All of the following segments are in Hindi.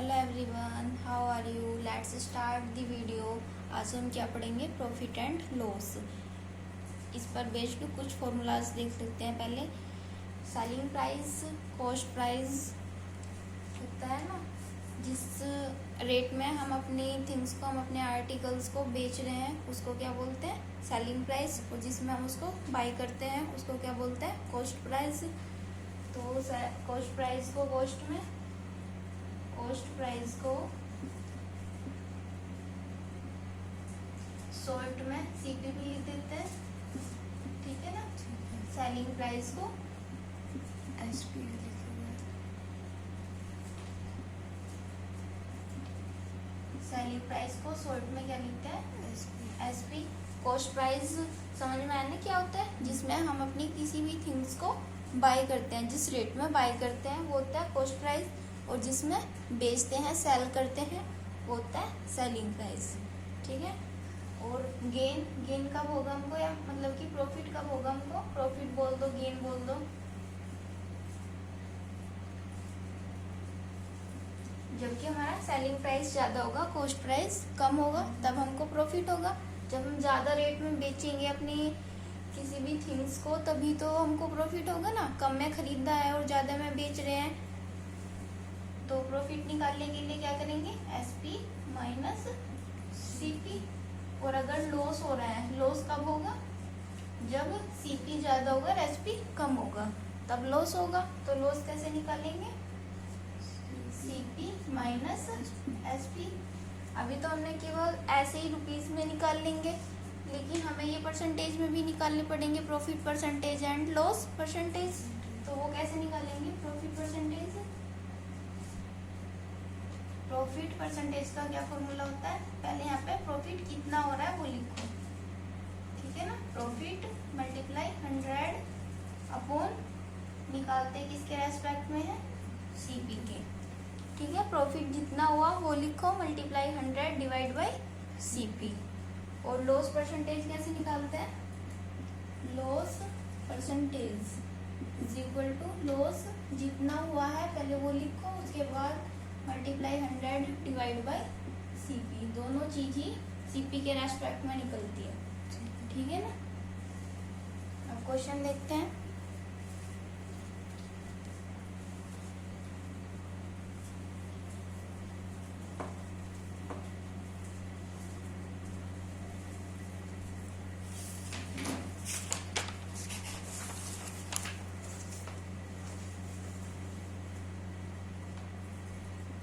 Hello everyone, how are you. Let's start the video. आज हम क्या पढ़ेंगे, प्रॉफिट एंड लॉस। इस पर बेस्ड कुछ फॉर्मूलाज देख लेते हैं। पहले सेलिंग प्राइस, कॉस्ट प्राइस होता है ना, जिस रेट में हम अपनी थिंग्स को, हम अपने आर्टिकल्स को बेच रहे हैं उसको क्या बोलते हैं, सेलिंग प्राइस। और जिसमें हम उसको बाई करते हैं उसको क्या बोलते हैं, कॉस्ट प्राइस। तो कॉस्ट प्राइस को शॉर्ट में सीपी भी लिख देते हैं, ठीक है ना। सेलिंग प्राइस को एसपी सेलिंग प्राइस को शॉर्ट में क्या लिखते हैं, एसपी। कॉस्ट प्राइस समझ में आने क्या होता है, जिसमें हम अपनी किसी भी थिंग्स को बाय करते हैं, जिस रेट में बाय करते हैं वो होता है कॉस्ट प्राइस। और जिसमें बेचते हैं, सेल करते हैं, वो होता है सेलिंग प्राइस, ठीक है। और गेन कब होगा हमको, या मतलब कि प्रॉफिट कब होगा हमको, प्रॉफिट बोल दो, गेन बोल दो। जबकि हमारा सेलिंग प्राइस ज़्यादा होगा, कॉस्ट प्राइस कम होगा, तब हमको प्रॉफिट होगा। जब हम ज़्यादा रेट में बेचेंगे अपनी किसी भी थिंग्स को, तभी तो हमको प्रॉफिट होगा ना। कम में खरीदा है और ज़्यादा में बेच रहे हैं, तो प्रॉफिट निकालने के लिए क्या करेंगे, एसपी माइनस सीपी। और अगर लॉस हो रहा है, लॉस कब होगा, जब सीपी ज़्यादा होगा और एसपी कम होगा, तब लॉस होगा। तो लॉस कैसे निकालेंगे, सीपी माइनस एसपी। अभी तो हमने केवल ऐसे ही रुपीस में निकाल लेंगे, लेकिन हमें ये परसेंटेज में भी निकालने पड़ेंगे, profit percentage and loss percentage. तो वो कैसे निकालेंगे, प्रॉफिट परसेंटेज। प्रॉफिट परसेंटेज का क्या फॉर्मूला होता है, पहले यहाँ पे प्रॉफिट कितना हो रहा है वो लिखो, ठीक है ना। प्रॉफिट मल्टीप्लाई 100 अपॉन, निकालते किसके रेस्पेक्ट में है, सीपी के, ठीक है। प्रॉफिट जितना हुआ वो लिखो, मल्टीप्लाई 100 डिवाइड बाई सीपी। और लॉस परसेंटेज कैसे निकालते हैं, loss percentage is equal to loss जितना हुआ है पहले वो लिखो, उसके बाद मल्टीप्लाई 100 डिवाइड बाई सीपी। दोनों चीज ही सीपी के रेस्पेक्ट में निकलती है, ठीक है ना। अब क्वेश्चन देखते हैं।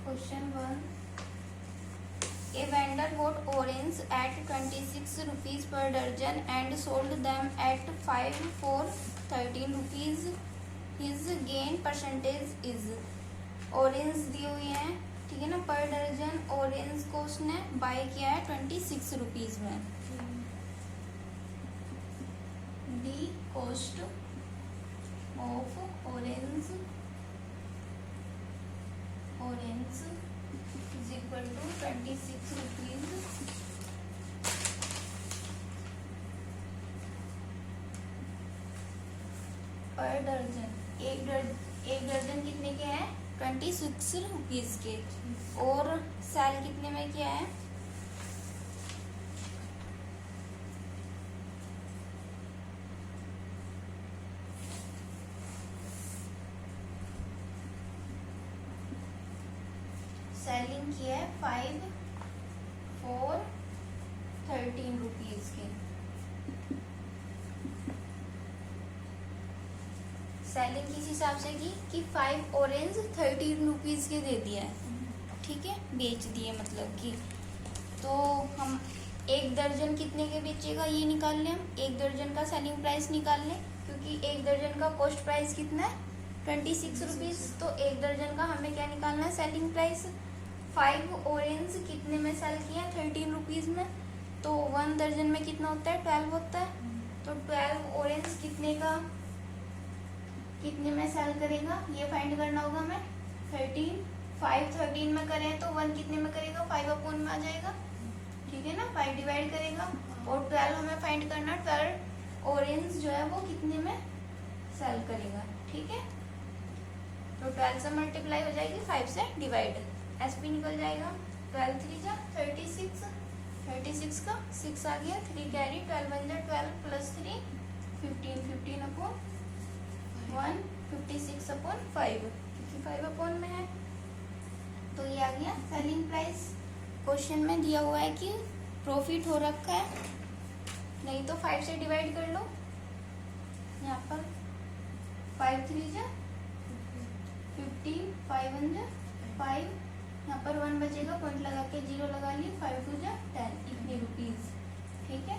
Question 1. A vendor bought oranges at 26 rupees per dozen and sold them at 5 for 13 rupees. His gain percentage is, orange दिए हुए हैं, ठीक है ना, पर दर्जन ऑरेंज को उसने बाय किया है 26 रुपीज में। दी cost of orange is equal to 26 rupees per दर्जन। एक दर्जन कितने के हैं, 26 रुपीज के। और सेल कितने में किया है, सेलिंग किया है 5 for 13 रुपीज के। सेलिंग किस हिसाब से की कि 5 ऑरेंज 13 रुपीज के दे दिया है, ठीक है, बेच दिए मतलब कि। तो हम एक दर्जन कितने के बेचेगा ये निकाल लें, हम एक दर्जन का सेलिंग प्राइस निकाल लें, क्योंकि एक दर्जन का कॉस्ट प्राइस कितना है, 26 रुपीज। तो एक दर्जन का हमें क्या निकालना है, सेलिंग प्राइस। 5 ऑरेंज कितने में सेल किया, 13 रुपीज में। तो 1 दर्जन में कितना होता है, 12 होता है। तो 12 ऑरेंज कितने में सेल करेगा, ये फाइंड करना होगा हमें। 13 में करें तो 1 कितने में करेगा, 5 अपॉन में आ जाएगा, ठीक है ना। 5 डिवाइड करेगा और 12 हमें फाइंड करना, 12 ऑरेंज जो है वो कितने में सेल करेगा, ठीक है। तो 12 से मल्टीप्लाई हो जाएगी, 5 से डिवाइड, SP निकल जाएगा, 12 3 जा 36, 36 का 6 आ गया, 3 कैरी, 12 1 जा 12 प्लस 3 15, 15 अपॉन 1, 56 अपॉन 5, क्योंकि 5 अपॉन में है। तो ये आ गया सेलिंग प्राइस। क्वेश्चन में दिया हुआ है कि प्रॉफिट हो रखा है, नहीं तो 5 से डिवाइड कर लो। यहाँ पर 5 3 जा 15, 5 1 जा 5, यहाँ पर 1 बचेगा, पॉइंट लगा के 0 लगा लिए, 5 2 जा 10, इतने रुपीज। ठीक है,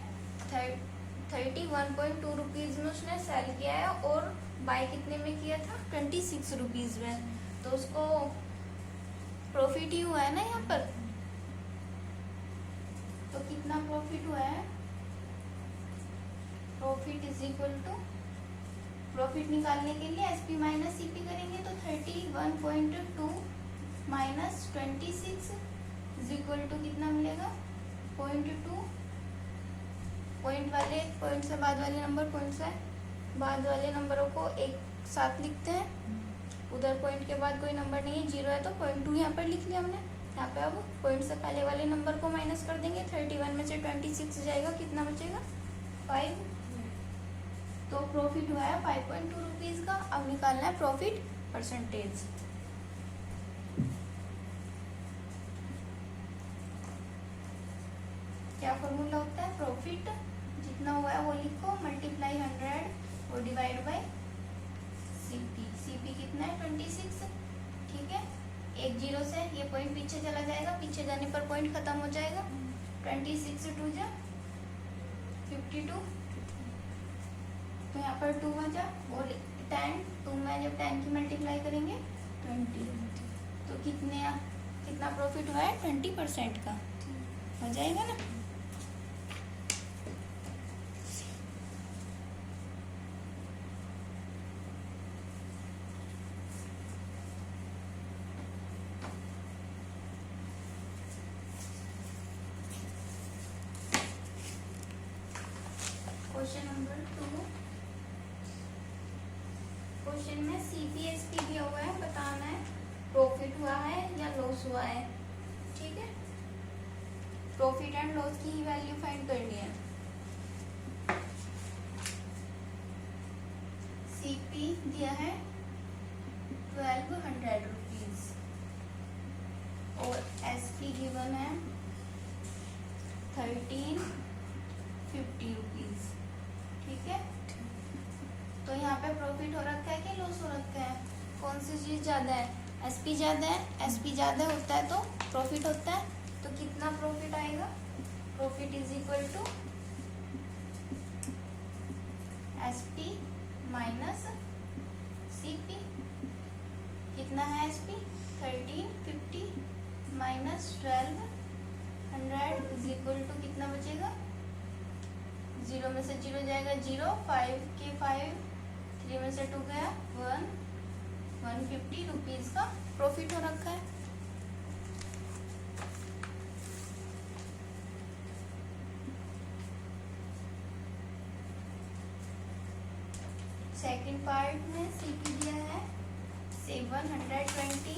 31.2 रुपीज में उसने सेल किया है और बाय कितने में किया था, 26 रुपीज में। तो उसको प्रॉफिट ही हुआ है ना यहाँ पर। तो कितना प्रॉफिट हुआ है, profit is equal to, profit निकालने के लिए एसपी माइनस सीपी करेंगे तो 31.2 माइनस 26 इज इक्वल टू कितना मिलेगा, 0.2। पॉइंट से बाद वाले नंबर, पॉइंट से बाद वाले नंबरों को एक साथ लिखते हैं। उधर पॉइंट के बाद कोई नंबर नहीं है, 0 है तो 0.2 यहाँ पर लिख लिया हमने। यहाँ पे अब पॉइंट से पहले वाले नंबर को माइनस कर देंगे, 31 में से 26 जाएगा, कितना बचेगा 5। तो प्रॉफिट हुआ है 5.2 रुपीज का। अब निकालना है प्रॉफिट परसेंटेज। क्या फॉर्मूला होता है, प्रॉफिट जितना हुआ है वो लिखो, मल्टीप्लाई 100 और डिवाइड बाय सीपी। सीपी कितना है 26। ठीक है, एक 0 से ये पॉइंट पीछे चला जाएगा, पीछे जाने पर पॉइंट खत्म हो जाएगा। 26 2 जा 52, तो यहाँ पर 2 बचा और 10, 2 में जब 10 की मल्टीप्लाई करेंगे 20, तो कितना प्रॉफिट हुआ है 20% का हो जाएगा ना। क्वेश्चन नंबर 2, क्वेश्चन में सीपीएसपी दिया हुआ है, बताना है प्रॉफिट हुआ है या लॉस हुआ है। ठीक है, प्रॉफिट एंड लॉस की ही वैल्यू फाइंड करनी है। सीपी दिया है 1200 रुपीज और एसपी गिवन है 1350 रुपीज। ठीक है, तो यहाँ पे प्रॉफिट हो रखा है कि लॉस हो रखा है, कौन सी चीज ज्यादा है, एसपी ज्यादा है। एसपी ज्यादा होता है तो प्रॉफिट होता है, तो कितना प्रॉफिट आएगा, profit is equal to SP minus CP. कितना है SP 1350 minus 1200 is equal to कितना बचेगा, 0 में से 0 जाएगा 0, 5 के 5, 3 में से 2 गया 1, 150 रुपीज का प्रॉफिट हो रखा है। सेकंड पार्ट में सीपी दिया है 720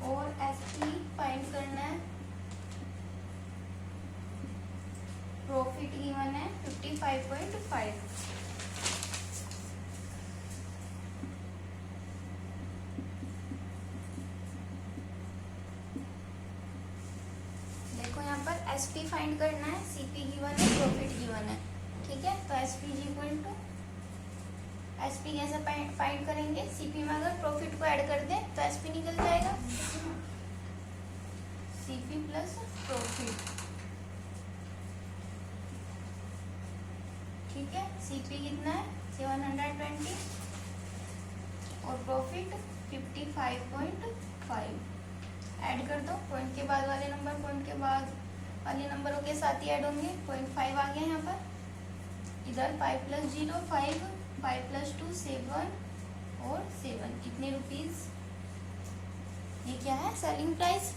और एसपी फाइंड करना है, प्रॉफिट गिवन है 55.5। देखो यहाँ पर एसपी फाइंड करना है, सीपी गिवन है, प्रॉफिट गिवन है। ठीक है, तो एसपी इक्वल टू, एसपी कैसे फाइंड करेंगे, सीपी में अगर प्रॉफिट को ऐड कर दें तो एसपी निकल जाएगा, सीपी प्लस प्रॉफिट। ठीक है, सीपी कितना है 720 और प्रॉफिट 55.5। ऐड कर दो, पॉइंट के बाद वाले नंबर पॉइंट के बाद वाले नंबरों के साथ ही ऐड होंगे। 0.5 आ गया यहाँ पर, इधर 5 + 0 5, 5 + 2 7 और 7, कितने रुपीज, ये क्या है selling price.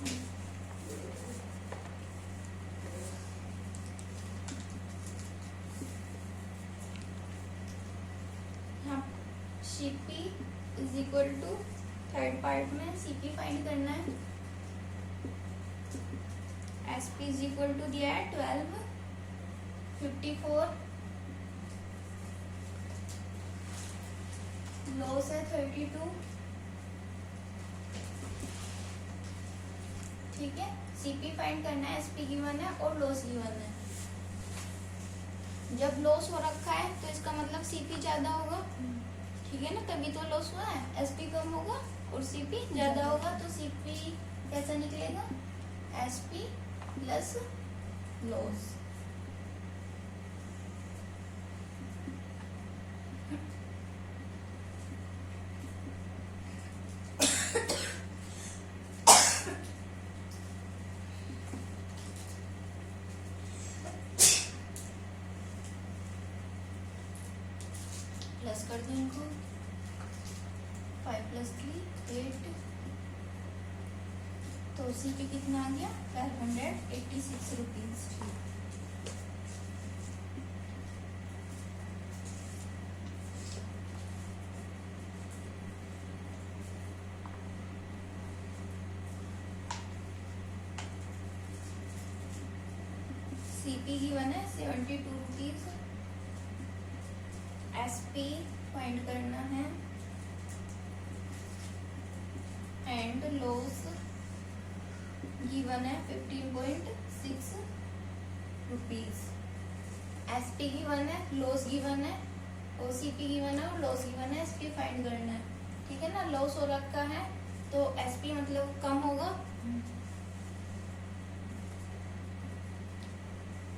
CP is equal to third part में सीपी फाइंड करना है। एसपी इज इक्वल टू दिया है 12, 54, लॉस है 32, ठीक है। सीपी फाइंड करना है, एसपी गिवन है और लॉस गिवन है। जब लॉस हो रखा है तो इसका मतलब सीपी ज्यादा होगा, ठीक है ना, तभी तो लॉस हुआ है। एसपी कम होगा और सीपी ज्यादा होगा, तो सीपी कैसा निकलेगा, एसपी प्लस लॉस। प्लस कर दो इनको, 5 + 3 8, तो सीपी कितना आ गया 586 रुपीज। सीपी गिवन है 72 रुपीज। एसपी फाइंड करना है एंड लॉस गिवन है 15.6 रुपीज। एसपी गिवन है, लॉस गिवन है, ओसीपी गिवन है और लॉस गिवन है। एसपी फाइंड करना है, ठीक है ना। लॉस हो रखा है तो एसपी मतलब कम होगा,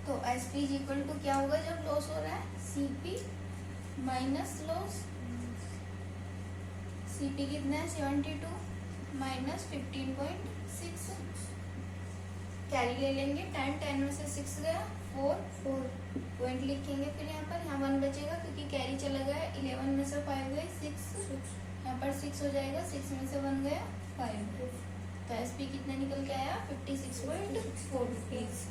तो एसपी इज इक्वल टू क्या होगा जब लॉस हो रहा है, सीपी माइनस लॉस। सीपी कितना है 72 माइनस 15.6, कैरी ले लेंगे, 10 में से 6 गया 4 पॉइंट लिखेंगे, फिर यहाँ पर 1 बचेगा क्योंकि कैरी चला गया। 11 में से 5 गए 6, यहाँ पर 6 हो जाएगा, 6 में से 1 गया 5, तो एसपी कितना निकल के आया 56.4 रुपीज।